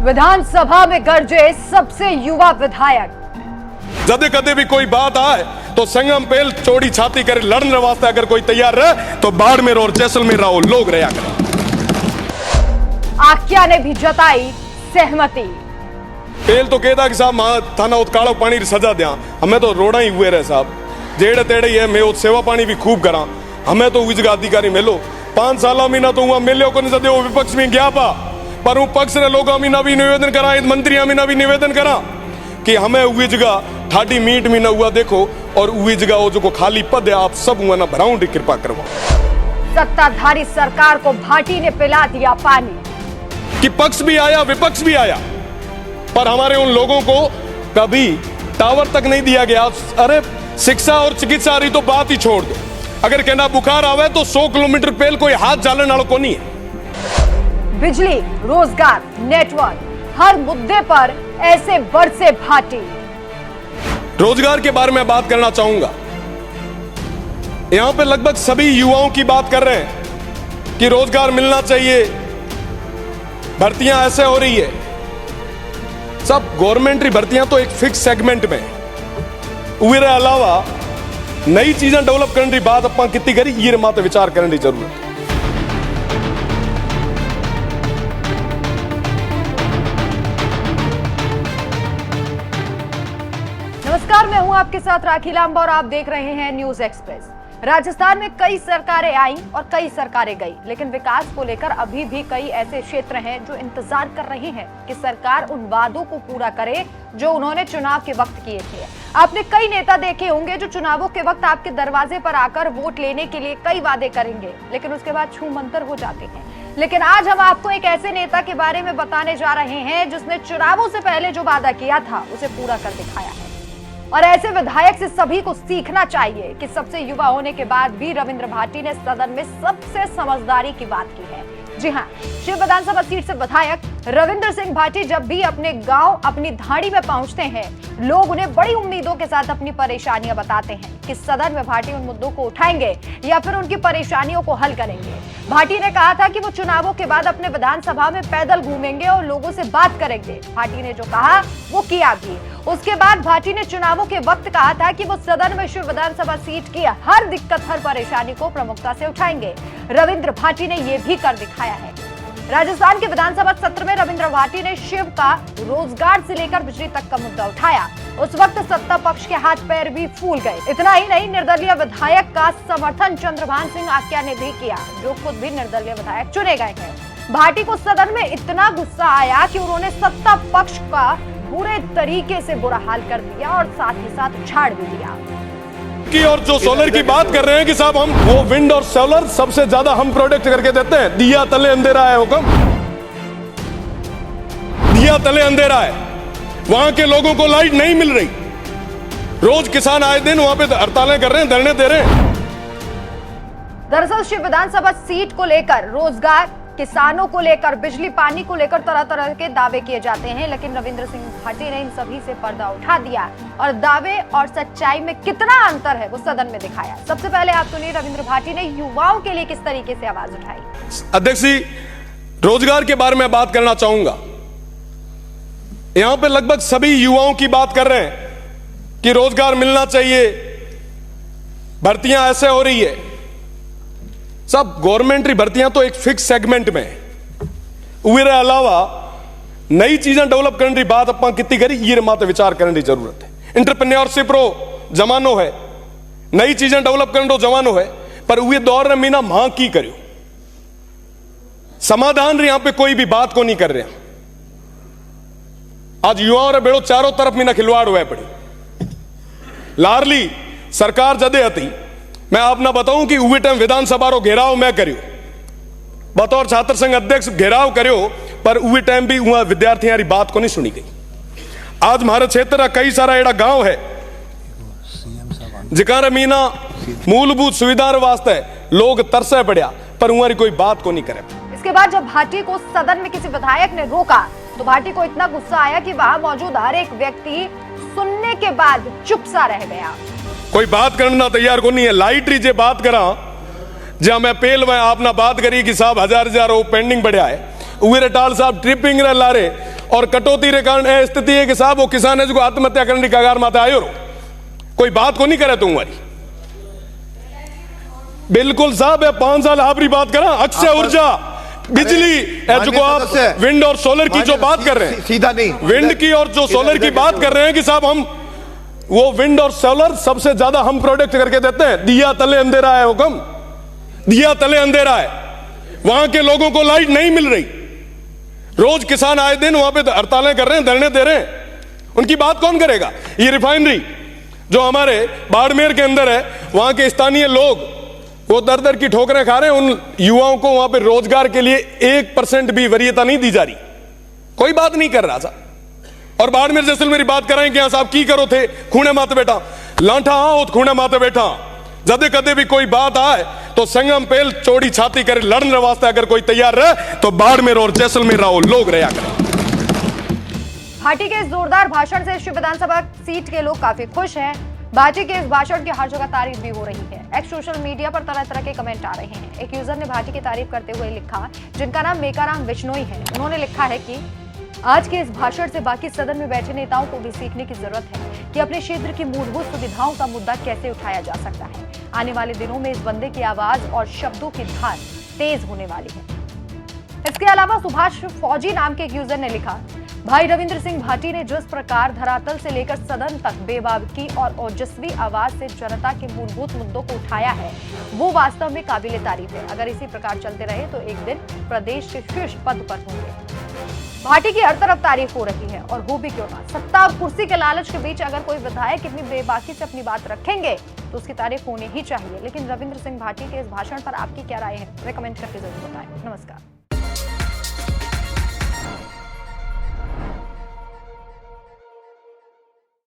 विधानसभा में गरजे सबसे युवा विधायक। जदे कदे भी कोई बात आए तो संगम पेल चौड़ी छाती करे लड़ने वास्ते अगर कोई तैयार रहे तो बाड़मेर और जैसलमेर रहो लोग रहा करें। आख्या ने भी जताई सहमति। पेल तो कहता कि साहब थाना उत्काड़ो पानी की सजा दिया, हमें तो रोड़ा ही हुए रहे साहब, जेड़े तेड़े ही है, मैं सेवा पानी भी खूब करा, हमें तो उस अधिकारी मिलो 5 साल महीना तो हुआ मिलो को नहीं सदे विपक्ष में गया पा, पर वो पक्ष ने लोग अमीना भी निवेदन करा, मंत्री अमीना भी निवेदन करा कि हमें हुई जगह ठाडी मीट में न हुआ देखो और हुई जगह वो जो खाली पद है आप सब हुआ ना भराऊं की कृपा करवा। सत्ताधारी सरकार को भाटी ने पिला दिया पानी। कि पक्ष भी आया विपक्ष भी आया, पर हमारे उन लोगों को कभी टावर तक नहीं दिया गया। अरे शिक्षा और चिकित्सा रही तो बात ही छोड़ दो, अगर कहना बुखार आवे तो 100 किलोमीटर पहले कोई हाथ जालन वालों को नहीं है। बिजली, रोजगार, नेटवर्क, हर मुद्दे पर ऐसे बरसे भाटी। रोजगार के बारे में बात करना चाहूंगा। यहां पे लगभग सभी युवाओं की बात कर रहे हैं कि रोजगार मिलना चाहिए, भर्तियां ऐसे हो रही है। सब गवर्नमेंट भर्तियां तो एक फिक्स सेगमेंट में, उसके अलावा नई चीजें डेवलप करने की बात अपना कितनी करी ये माते विचार करने की जरूरत है। नमस्कार, मैं हूं आपके साथ राखी लांबा और आप देख रहे हैं न्यूज एक्सप्रेस। राजस्थान में कई सरकारें आईं और कई सरकारें गई, लेकिन विकास को लेकर अभी भी कई ऐसे क्षेत्र हैं जो इंतजार कर रहे हैं कि सरकार उन वादों को पूरा करे जो उन्होंने चुनाव के वक्त किए थे। आपने कई नेता देखे होंगे जो चुनावों के वक्त आपके दरवाजे पर आकर वोट लेने के लिए कई वादे करेंगे, लेकिन उसके बाद छू मंतर हो जाते हैं। लेकिन आज हम आपको एक ऐसे नेता के बारे में बताने जा रहे हैं जिसने चुनावों से पहले जो वादा किया था उसे पूरा कर दिखाया है। और ऐसे विधायक से सभी को सीखना चाहिए कि सबसे युवा होने के बाद भी रविंद्र भाटी ने सदन में सबसे समझदारी की बात की है। जी हां, शिव विधानसभा सीट से विधायक रविंद्र सिंह भाटी जब भी अपने गांव अपनी धाड़ी में पहुंचते हैं, लोग उन्हें बड़ी उम्मीदों के साथ अपनी परेशानियां बताते हैं कि सदन में भाटी उन मुद्दों को उठाएंगे या फिर उनकी परेशानियों को हल करेंगे। भाटी ने कहा था कि वो चुनावों के बाद अपने विधानसभा में पैदल घूमेंगे और लोगों से बात करेंगे। भाटी ने जो कहा वो किया भी। उसके बाद भाटी ने चुनावों के वक्त कहा था कि वो सदन में शिव विधानसभा सीट की हर दिक्कत, हर परेशानी को प्रमुखता से उठाएंगे। रविंद्र भाटी ने ये भी कर दिखाया है। राजस्थान के विधानसभा सत्र में रविंद्र भाटी ने शिव का रोजगार से लेकर बिजली तक का मुद्दा उठाया। उस वक्त सत्ता पक्ष के हाथ पैर भी फूल गए। इतना ही नहीं, निर्दलीय विधायक का समर्थन चंद्रभान सिंह आख्या ने भी किया, जो खुद भी निर्दलीय विधायक चुने गए हैं। भाटी को सदन में इतना गुस्सा आया कि उन्होंने सत्ता पक्ष का पूरे तरीके से बुरा हाल कर दिया और साथ ही साथ उछाड़ भी दिया। और जो सोलर की बात कर रहे हैं कि साहब हम वो विंड और सोलर सबसे ज्यादा हम प्रोडक्ट करके देते हैं। दिया तले अंधेरा है, हुक्म दिया तले अंधेरा है, वहां के लोगों को लाइट नहीं मिल रही। रोज किसान आए दिन वहां पे हड़तालें कर रहे हैं, धरने दे रहे हैं। दरअसल शिव विधानसभा सीट को लेकर, रोजगार, किसानों को लेकर, बिजली पानी को लेकर तरह तरह के दावे किए जाते हैं, लेकिन रविंद्र सिंह भाटी ने इन सभी से पर्दा उठा दिया और दावे और सच्चाई में कितना अंतर है वो सदन में दिखाया। सबसे पहले आप सुनिए रविंद्र भाटी ने युवाओं के लिए किस तरीके से आवाज उठाई। अध्यक्ष जी, रोजगार के बारे में बात करना चाहूंगा। यहां पे लगभग सभी युवाओं की बात कर रहे हैं कि रोजगार मिलना चाहिए, भर्तियां ऐसे हो रही है। सब गवर्नमेंट भर्तियां तो एक फिक्स सेगमेंट में, उसके अलावा नई चीजें डेवलप करने की बात अपना कितनी करी ये माते विचार करने की जरूरत है। एंटरप्रेन्योरशिप रो जमानो है, नई चीजें डेवलप करने रो जमानो है, पर वे दौर में मीना मां की करो समाधान रे यहां पे कोई भी बात को नहीं कर रहे। आज युवाओं रे बेड़ो चारों तरफ मीना खिलवाड़ हुआ पड़ी। लारली सरकार जदे हती, मैं आपने बताऊं कि उस टाइम विधानसभा रो घेराव मैं करियो, बतौर छात्र संघ अध्यक्ष घेराव करियो, पर उस टाइम भी वहां विद्यार्थियों की बात को नहीं सुनी गई। आज हमारे क्षेत्र का कई सारा एड़ा गांव है जिकार मीना मूलभूत सुविधा वास्ते लोग तरसे पड़िया, पर वहां कोई बात को नहीं करे। इसके बाद जब भाटी को सदन में किसी विधायक ने रोका तो भाटी को इतना गुस्सा आया कि वहां मौजूद हर एक व्यक्ति सुनने के बाद चुप सा रह गया। कोई बात करना तैयार को नहीं है। लाइट री जे बात करा जहां मैं पेल में आपने बात करी कि साहब हजार वो पेंडिंग बढ़िया है, उरे टाल साहब ट्रिपिंग रे लारे और कटौती के कारण यह स्थिति है कि साहब वो किसान है जो आत्महत्या करने की कगार माता आयो रो कोई बात को नहीं करे तुम्हारी। बिल्कुल साहब, 5 साल आपरी बात करा, अक्षय ऊर्जा, बिजली, जो आप विंड और सोलर की जो बात कर रहे हैं, सीधा नहीं, विंड की और जो सोलर की बात कर रहे हैं कि साहब हम वो विंड और सोलर सबसे ज्यादा हम प्रोडक्ट करके देते हैं। दिया तले अंधेरा है हुक्म, दिया तले अंधेरा है, वहां के लोगों को लाइट नहीं मिल रही। रोज किसान आए दिन वहां पे हड़तालें कर रहे हैं, धरने दे रहे हैं, उनकी बात कौन करेगा। ये रिफाइनरी जो हमारे बाड़मेर के अंदर है, वहां के स्थानीय लोग वो दर दर की ठोकरें खा रहे हैं, उन युवाओं को वहां पे रोजगार के लिए 1% भी वरीयता नहीं दी जा रही, कोई बात नहीं कर रहा था। और बाड़मेर जैसलमेर बात कराएं कि साहब की करो थे खूने माते बैठा लांठा आओ खूने माते बैठा, जदे कदे भी कोई बात आए तो संगम पेल चौड़ी छाती करे लड़ने वास्ते अगर कोई तैयार रहे तो बाड़मेर और जैसलमेर रहो लोग रहा करें। भाटी के इस जोरदार भाषण से शिव विधानसभा सीट के लोग काफी खुश हैं। भाटी के इस भाषण की हर जगह तारीफ भी हो रही है। एक्स सोशल मीडिया पर तरह तरह के कमेंट आ रहे हैं। एक यूजर ने भाटी की तारीफ करते हुए लिखा, जिनका नाम मेकाराम विश्नोई है। उन्होंने लिखा है कि आज के इस भाषण से बाकी सदन में बैठे नेताओं को भी सीखने की जरूरत है कि अपने क्षेत्र की मूलभूत सुविधाओं का मुद्दा कैसे उठाया जा सकता है। आने वाले दिनों में इस बंदे की आवाज और शब्दों की धार तेज होने वाली है। इसके अलावा सुभाष फौजी नाम के एक यूजर ने लिखा, भाई रविंद्र सिंह भाटी ने जिस प्रकार धरातल से लेकर सदन तक बेबाकी और ओजस्वी आवाज से जनता के मूलभूत मुद्दों को उठाया है, वो वास्तव में काबिले तारीफ है। अगर इसी प्रकार चलते रहे तो एक दिन प्रदेश के शीर्ष पद पर होंगे। भाटी की हर तरफ तारीफ हो रही है और हो भी क्यों ना। सत्ता और कुर्सी के लालच के बीच अगर कोई विधायक इतनी बेबाकी से अपनी बात रखेंगे तो उसकी तारीफ होनी ही चाहिए। लेकिन रविंद्र सिंह भाटी के इस भाषण पर आपकी क्या राय है, हमें कमेंट करके जरूर बताएं। नमस्कार।